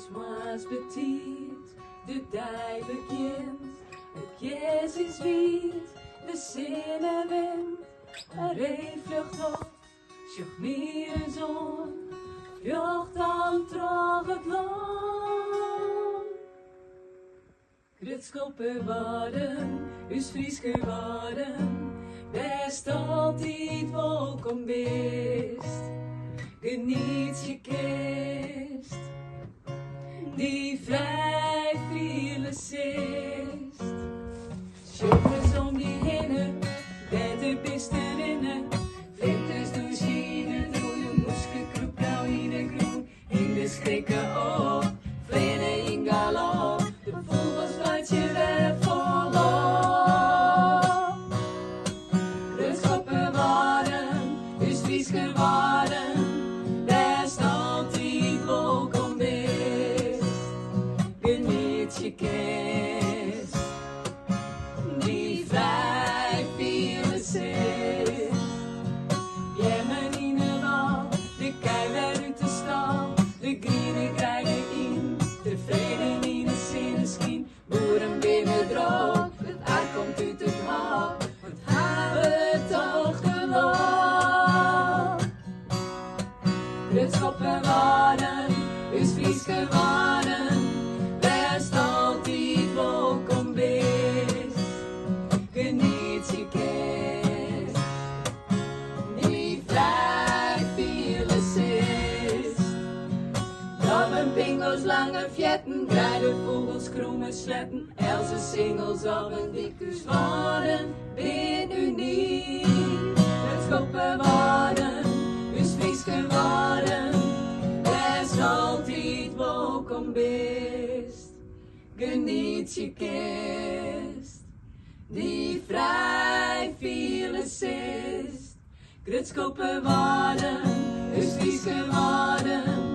was betiert, de dij bekend. Het Jezus wiet, de zinnen wint. Een reevlucht op, sjoch meer een zon. Vjocht dan terug het land. Krutskoppen worden, us Frieske worden. Best altijd welkom best. Geniet je kerst, die vrij viele zist. Sjokkers om die hinnen, dat de beste winnen. Vlinders door schienen, door je moeske kroep, nou in de groen. In de schrikken op, vlinnen in galop. De vogels fluit je weg volop. Krutskoppen worden, dus Frieske worden. Best altijd welkom best. Geniet je kerst, die vrij viele zist. Jemmen in de wal, de kei weer uit de stal. De grienen krijgen in, tevreden in de zinneschien. Boeren binnen droog, het aard komt uit het hal. Wat hebben toch geloof. Krutskoppen worden, us Frieske worden. Best altijd welkom best. Geniet je kerst, die vrij viele zist. Dobben, pingels, lange vjetten, kleine vogels, kromme sletten. Else singels op een dikke zwanen, bin uniek. Krutskoppen worden, us Frieske worden. Best altijd welkom best. Geniet je kerst, die vrij viele zist. Krutskoppen worden, us Frieske worden.